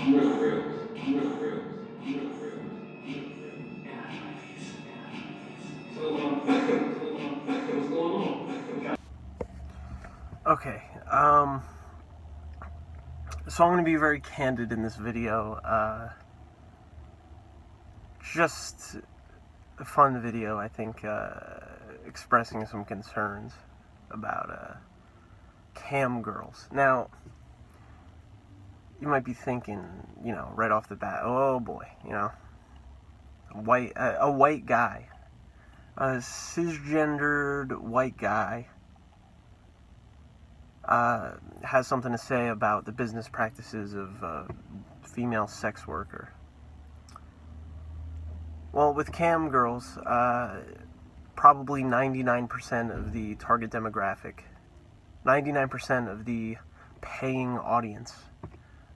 What's going on? Okay, so I'm going to be very candid in this video. Just a fun video, I think, expressing some concerns about cam girls. Now, you might be thinking, right off the bat, oh boy, a white guy, a cisgendered white guy, has something to say about the business practices of a female sex worker. Well, with cam girls, probably 99% of the target demographic, 99% of the paying audience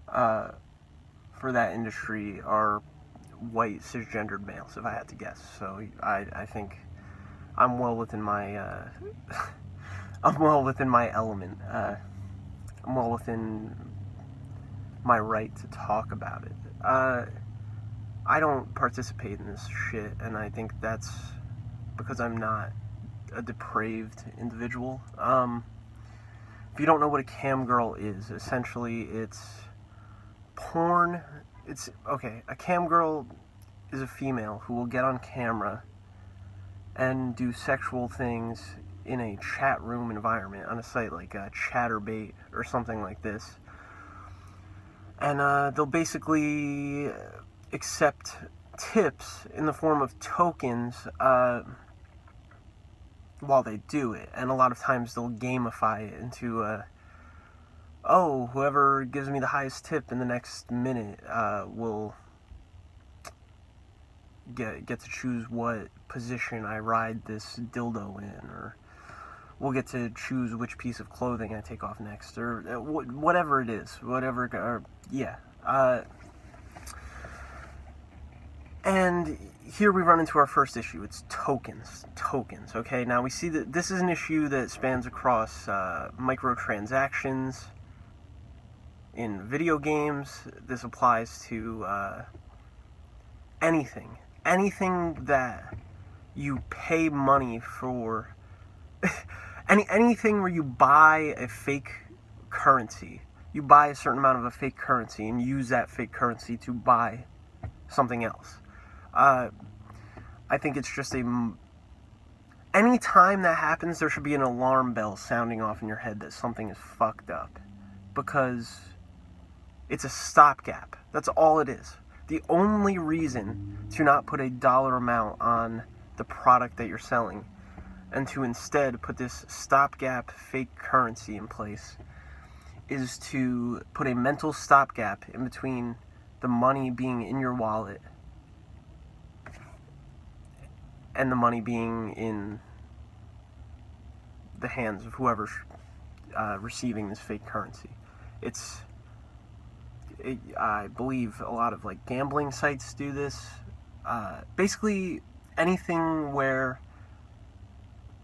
for that industry are white cisgendered males, if I had to guess. So I think I'm well within my I'm well within my element. I'm well within my right to talk about it. I don't participate in this shit, and I think that's because I'm not a depraved individual. If you don't know what a cam girl is, essentially it's porn. A cam girl is a female who will get on camera and do sexual things in a chat room environment on a site like Chatterbait or something like this. And they'll basically accept tips in the form of tokens while they do it. And a lot of times they'll gamify it into whoever gives me the highest tip in the next minute will get to choose what position I ride this dildo in, or we'll get to choose which piece of clothing I take off next, or whatever it is, And here we run into our first issue. It's tokens. Okay, now we see that this is an issue that spans across microtransactions in video games. This applies to anything that you pay money for. Anything where you buy a fake currency. You buy a certain amount of a fake currency and use that fake currency to buy something else. I think it's just any time that happens, there should be an alarm bell sounding off in your head that something is fucked up, because it's a stopgap. That's all it is. The only reason to not put a dollar amount on the product that you're selling and to instead put this stopgap fake currency in place is to put a mental stopgap in between the money being in your wallet and the money being in the hands of whoever's receiving this fake currency. I believe a lot of gambling sites do this. Basically, anything where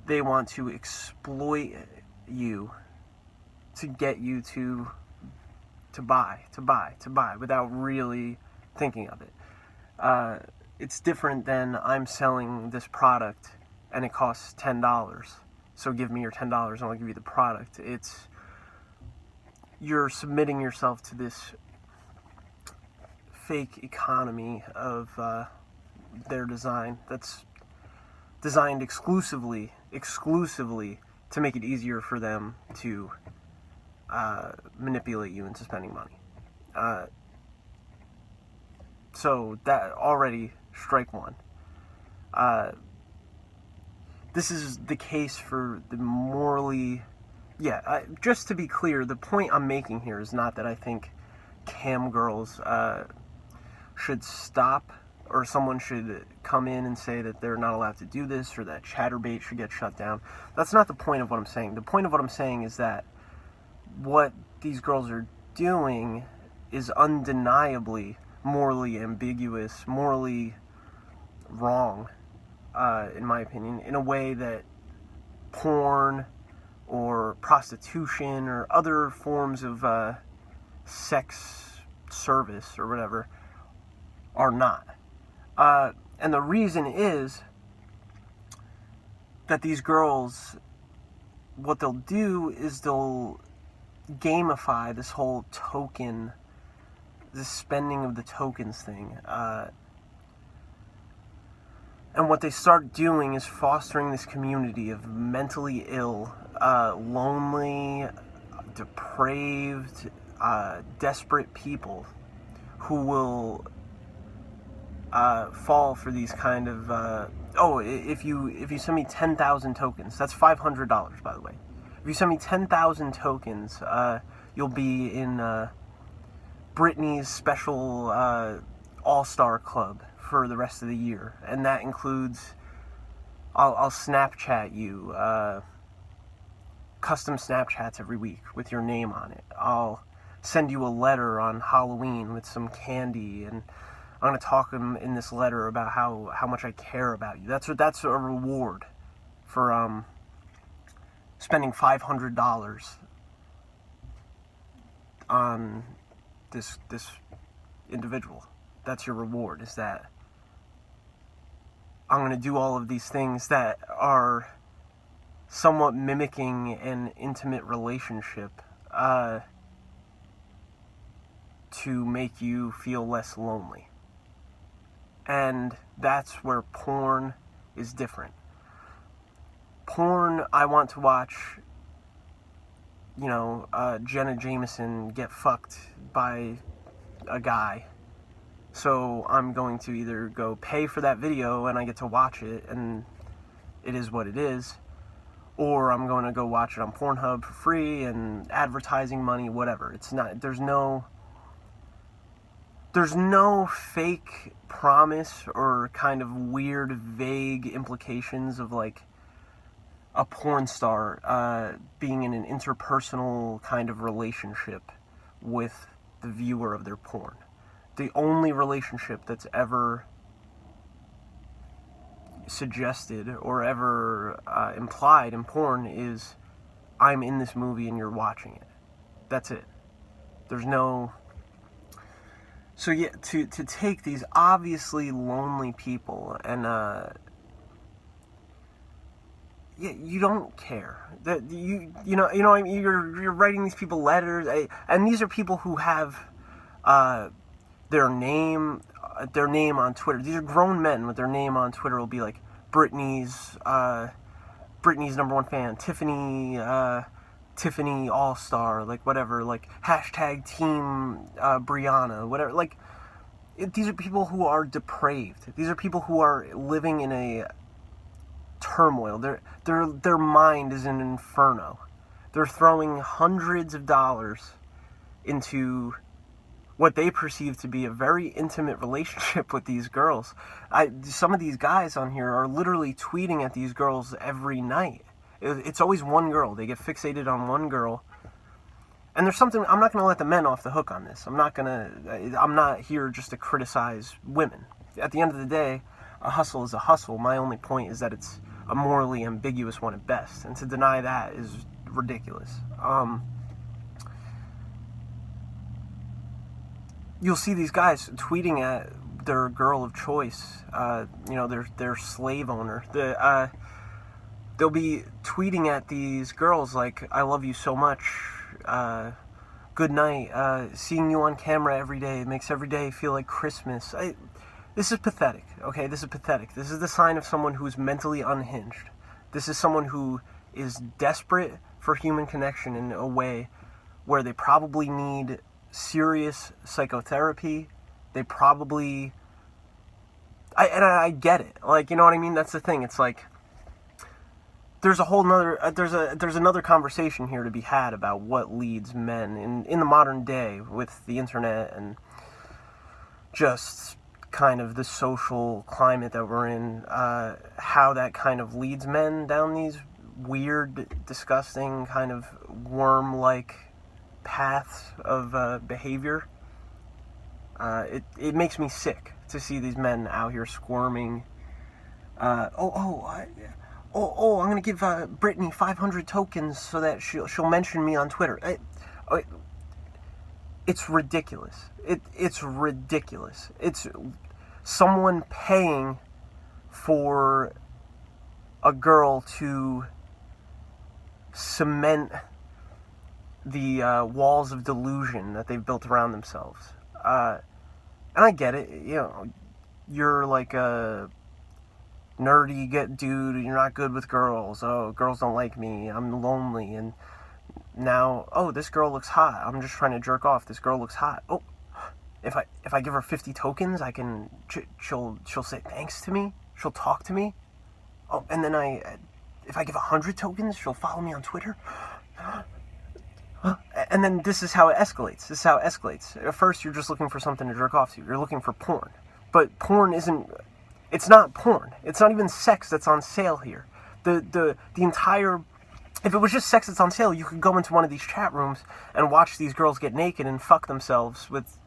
they want to exploit you to get you to buy without really thinking of it. It's different than I'm selling this product and it costs $10. So give me your $10 and I'll give you the product. You're submitting yourself to this fake economy of their design that's designed exclusively to make it easier for them to manipulate you into spending money. So that already, strike one. This is the case for the morally... just to be clear, the point I'm making here is not that I think cam girls should stop, or someone should come in and say that they're not allowed to do this, or that Chatterbait should get shut down. That's not the point of what I'm saying. The point of what I'm saying is that what these girls are doing is undeniably morally ambiguous, morally wrong, in my opinion, in a way that porn or prostitution or other forms of sex service or whatever are not. And the reason is that these girls, what they'll do is they'll gamify this whole token, this spending of the tokens thing. And what they start doing is fostering this community of mentally ill, lonely, depraved, desperate people who will fall for these kind of, if you send me 10,000 tokens, that's $500, by the way. If you send me 10,000 tokens, you'll be in Britney's special all-star club for the rest of the year, and that includes, I'll Snapchat you, custom Snapchats every week with your name on it. I'll send you a letter on Halloween with some candy, and I'm going to talk in this letter about how much I care about you. That's a reward for spending $500 on this individual. That's your reward, is that I'm going to do all of these things that are somewhat mimicking an intimate relationship to make you feel less lonely. And that's where porn is different. Porn, I want to watch, Jenna Jameson get fucked by a guy. So I'm going to either go pay for that video and I get to watch it and it is what it is, or I'm going to go watch it on Pornhub for free and advertising money, whatever. It's not, there's no fake promise or kind of weird, vague implications of like a porn star being in an interpersonal kind of relationship with the viewer of their porn. The only relationship that's ever suggested or ever implied in porn is, I'm in this movie and you're watching it. That's it. There's no... So yeah, to take these obviously lonely people and you don't care that you're writing these people letters, and these are people who have their name on Twitter. These are grown men with their name on Twitter. Will be like Britney's number one fan, Tiffany All-Star, like whatever, like hashtag Team Brianna, whatever. Like these are people who are depraved. These are people who are living in a turmoil. Their mind is an inferno. They're throwing hundreds of dollars into what they perceive to be a very intimate relationship with these girls. Some of these guys on here are literally tweeting at these girls every night. It's always one girl. They get fixated on one girl. And there's something, I'm not going to let the men off the hook on this. I'm not here just to criticize women. At the end of the day, a hustle is a hustle. My only point is that it's a morally ambiguous one at best. And to deny that is ridiculous. You'll see these guys tweeting at their girl of choice, their slave owner. They'll be tweeting at these girls like, I love you so much, good night, seeing you on camera every day makes every day feel like Christmas. This is pathetic, okay? This is pathetic. This is the sign of someone who's mentally unhinged. This is someone who is desperate for human connection in a way where they probably need serious psychotherapy. They probably... I get it. Like, you know what I mean? That's the thing. It's like... There's a whole nother... There's another conversation here to be had about what leads men in the modern day with the internet and just kind of the social climate that we're in, how that kind of leads men down these weird, disgusting, kind of worm-like paths of behavior. It makes me sick to see these men out here squirming. I'm gonna give Britney 500 tokens so that she'll mention me on Twitter. It's ridiculous. It's ridiculous. It's someone paying for a girl to cement the walls of delusion that they've built around themselves. And I get it. You know, you're like a nerdy dude. You're not good with girls. Oh, girls don't like me. I'm lonely. And now, oh, this girl looks hot. I'm just trying to jerk off. This girl looks hot. Oh, if I give her 50 tokens, I can. She'll say thanks to me. She'll talk to me. Oh, and then if I give 100 tokens, she'll follow me on Twitter. And then this is how it escalates. This is how it escalates. At first, you're just looking for something to jerk off to. You're looking for porn. But porn isn't... It's not porn. It's not even sex that's on sale here. The entire... If it was just sex that's on sale, you could go into one of these chat rooms and watch these girls get naked and fuck themselves with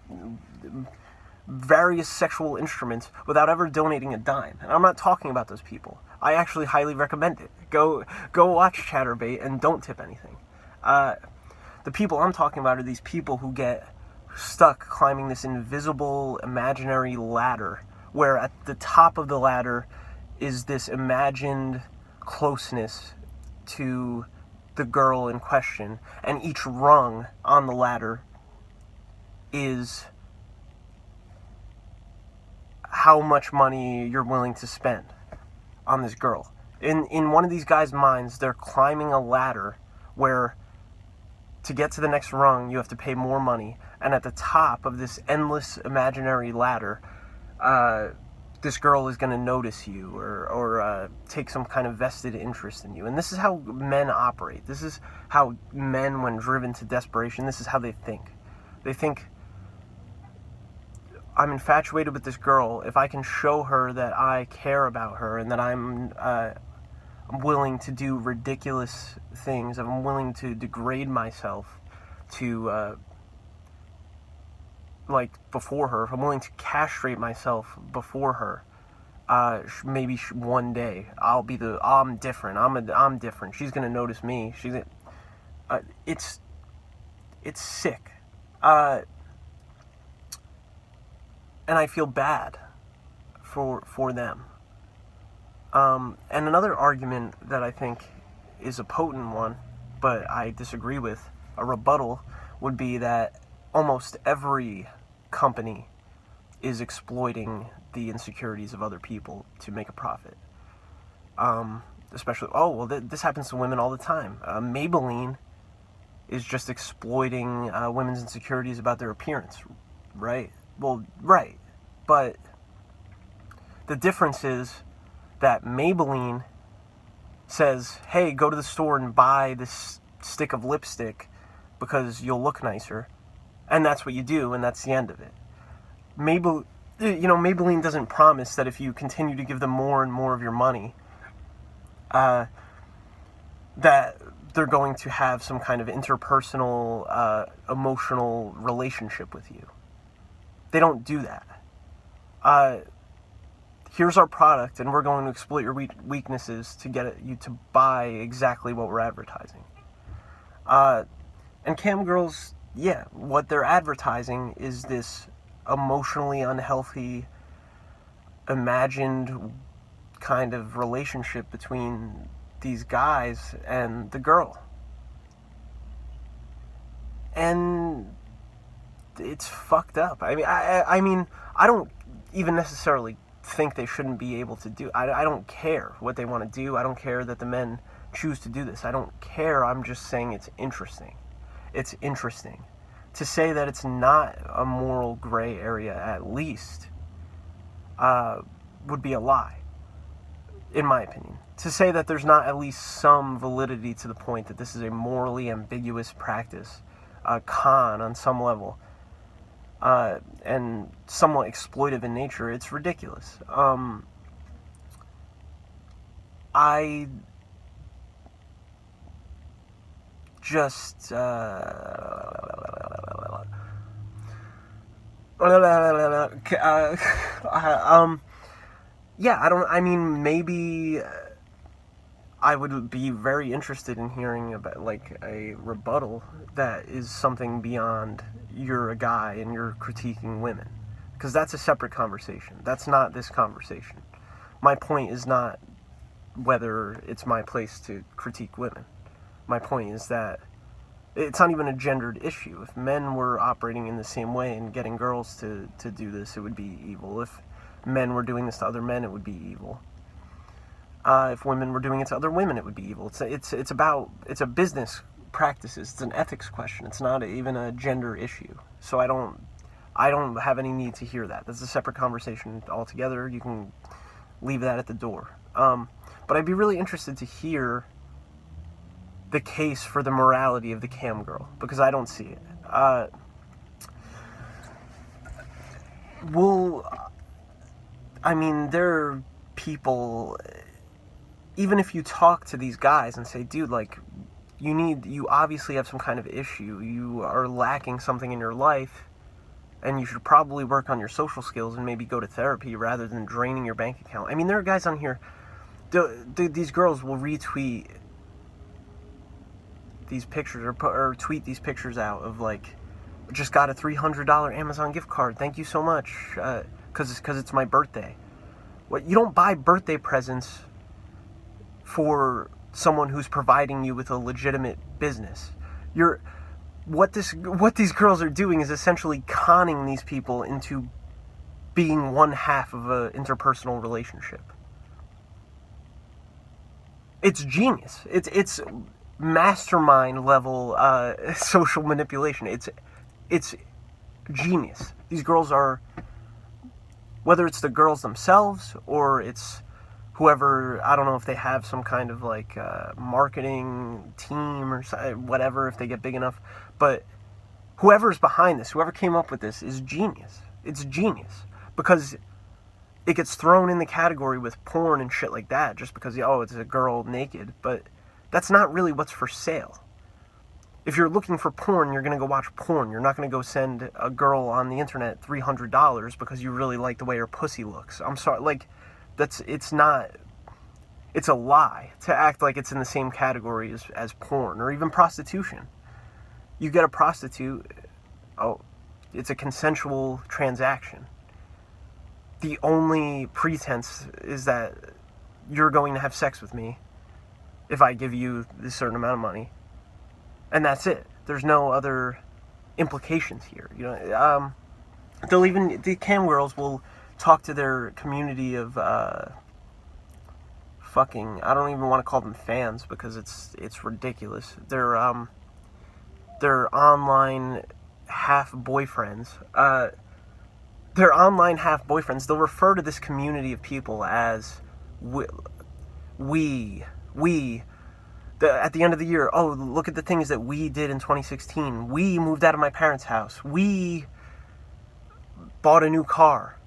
various sexual instruments without ever donating a dime. And I'm not talking about those people. I actually highly recommend it. Go watch Chaturbate and don't tip anything. The people I'm talking about are these people who get stuck climbing this invisible, imaginary ladder, where at the top of the ladder is this imagined closeness to the girl in question, and each rung on the ladder is how much money you're willing to spend on this girl. In one of these guys' minds, they're climbing a ladder where to get to the next rung, you have to pay more money. And at the top of this endless imaginary ladder, this girl is going to notice you or take some kind of vested interest in you. And this is how men operate. This is how men, when driven to desperation, this is how they think. They think, I'm infatuated with this girl. If I can show her that I care about her and that I'm willing to do ridiculous things, I'm willing to degrade myself to like before her, if I'm willing to castrate myself before her, maybe one day I'm different. I'm different. She's gonna notice me. It's sick, and I feel bad for them. And another argument that I think is a potent one, but I disagree with, a rebuttal, would be that almost every company is exploiting the insecurities of other people to make a profit. Especially, this happens to women all the time. Maybelline is just exploiting women's insecurities about their appearance, right? Well, right. But the difference is that Maybelline says, hey, go to the store and buy this stick of lipstick because you'll look nicer. And that's what you do, and that's the end of it. Maybelline doesn't promise that if you continue to give them more and more of your money, that they're going to have some kind of interpersonal, emotional relationship with you. They don't do that. Here's our product, and we're going to exploit your weaknesses to get you to buy exactly what we're advertising. And cam girls, yeah, what they're advertising is this emotionally unhealthy, imagined kind of relationship between these guys and the girl. And it's fucked up. I mean, I don't even necessarily think they shouldn't be able to do. I don't care what they want to do. I don't care that the men choose to do this. I don't care. I'm just saying it's interesting. It's interesting. To say that it's not a moral gray area, at least, would be a lie, in my opinion. To say that there's not at least some validity to the point that this is a morally ambiguous practice, a con on some level, and somewhat exploitive in nature, it's ridiculous. I just maybe I would be very interested in hearing about like a rebuttal that is something beyond you're a guy and you're critiquing women, because that's a separate conversation. That's not this conversation. My point is not whether it's my place to critique women. My point is that it's not even a gendered issue. If men were operating in the same way and getting girls to do this, it would be evil. If men were doing this to other men, it would be evil. If women were doing it to other women, it would be evil. It's a business practices. It's an ethics question. It's not even a gender issue. So I don't have any need to hear that. That's a separate conversation altogether. You can leave that at the door. But I'd be really interested to hear the case for the morality of the cam girl, because I don't see it. There are people, even if you talk to these guys and say, dude, like, you obviously have some kind of issue, you are lacking something in your life, and you should probably work on your social skills and maybe go to therapy rather than draining your bank account. I mean, there are guys on here, these girls will retweet these pictures or tweet these pictures out of like, just got a $300 Amazon gift card, thank you so much, because it's my birthday. What, you don't buy birthday presents for someone who's providing you with a legitimate business. What these girls are doing is essentially conning these people into being one half of an interpersonal relationship. It's genius. It's mastermind level social manipulation. It's genius. These girls are, whether it's the girls themselves or it's whoever, I don't know if they have some kind of like marketing team or whatever, if they get big enough, but whoever's behind this, whoever came up with this is genius. It's genius, because it gets thrown in the category with porn and shit like that just because, oh, it's a girl naked, but that's not really what's for sale. If you're looking for porn, you're going to go watch porn. You're not going to go send a girl on the internet $300 because you really like the way her pussy looks. I'm sorry, like, it's a lie to act like it's in the same category as porn or even prostitution. You get a prostitute, oh, it's a consensual transaction. The only pretense is that you're going to have sex with me if I give you this certain amount of money, and that's it. There's no other implications here. You know, the cam girls will talk to their community of fucking, I don't even want to call them fans because it's ridiculous. They're online half boyfriends. They're online half boyfriends. They'll refer to this community of people as we. At the end of the year, oh, look at the things that we did in 2016. We moved out of my parents' house. We bought a new car.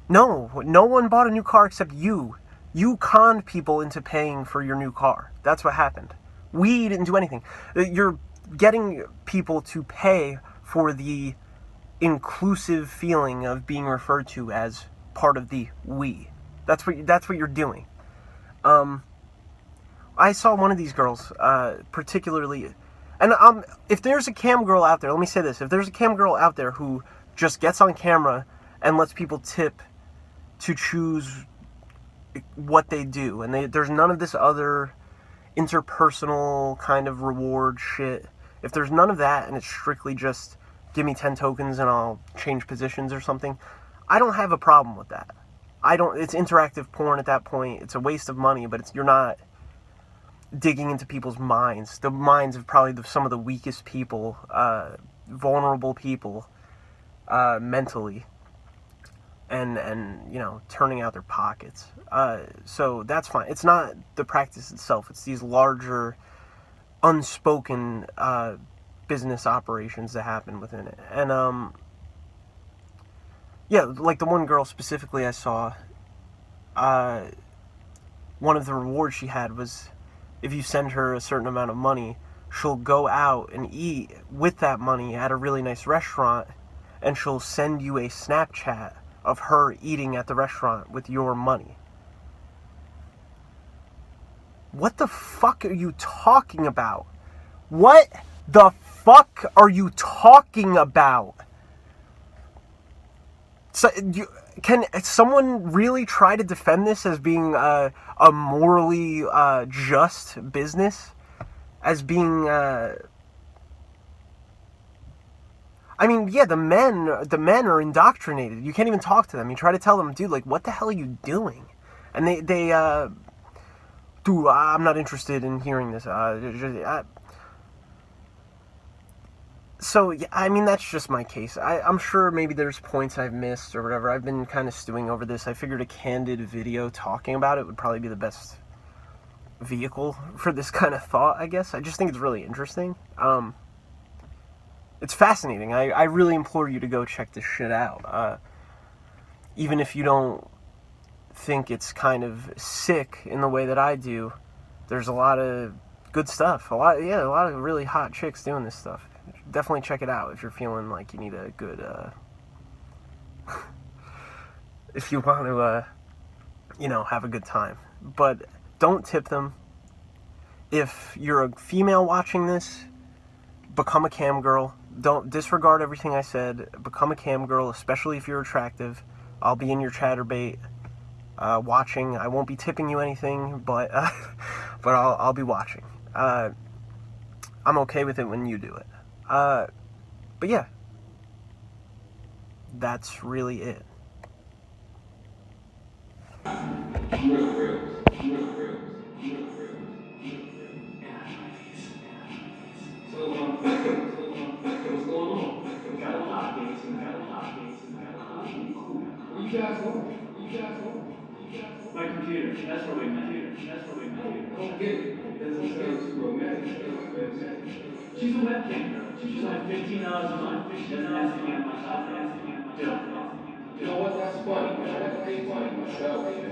No one bought a new car except you. You conned people into paying for your new car. That's what happened. We didn't do anything. You're getting people to pay for the inclusive feeling of being referred to as part of the we. That's what you're doing. I saw one of these girls, particularly, and if there's a cam girl out there, let me say this, if there's a cam girl out there who just gets on camera and lets people tip to choose what they do, and there's none of this other interpersonal kind of reward shit, if there's none of that and it's strictly just give me 10 tokens and I'll change positions or something, I don't have a problem with that. It's interactive porn at that point. It's a waste of money, but you're not digging into people's minds. The minds of probably some of the weakest people, vulnerable people, mentally, and you know, turning out their pockets. So that's fine. It's not the practice itself. It's these larger, unspoken business operations that happen within it. And yeah, like the one girl specifically I saw, one of the rewards she had was if you send her a certain amount of money, she'll go out and eat with that money at a really nice restaurant, and she'll send you a Snapchat of her eating at the restaurant with your money. What the fuck are you talking about? What the fuck are you talking about? So, can someone really try to defend this as being a morally just business? As being, I mean, yeah, the men are indoctrinated. You can't even talk to them. You try to tell them, dude, like, what the hell are you doing? And they dude, I'm not interested in hearing this. So, yeah, I mean, that's just my case. I'm sure maybe there's points I've missed or whatever. I've been kind of stewing over this. I figured a candid video talking about it would probably be the best vehicle for this kind of thought, I guess. I just think it's really interesting. It's fascinating. I really implore you to go check this shit out. Even if you don't think it's kind of sick in the way that I do, there's a lot of good stuff. A lot of really hot chicks doing this stuff. Definitely check it out if you're feeling like you need a good, if you want to, have a good time. But don't tip them. If you're a female watching this, become a cam girl. Don't disregard everything I said. Become a cam girl, especially if you're attractive. I'll be in your chatterbait, watching. I won't be tipping you anything, but but I'll be watching. I'm okay with it when you do it. But yeah, that's really it. What's going on? Got a hot case. Where you guys going? My computer. That's where we met. I don't get it. It doesn't sound too romantic. She's a webcam girl. She's only $15 a month. She doesn't have to be on my top. You know what? That's funny. I pay for it myself.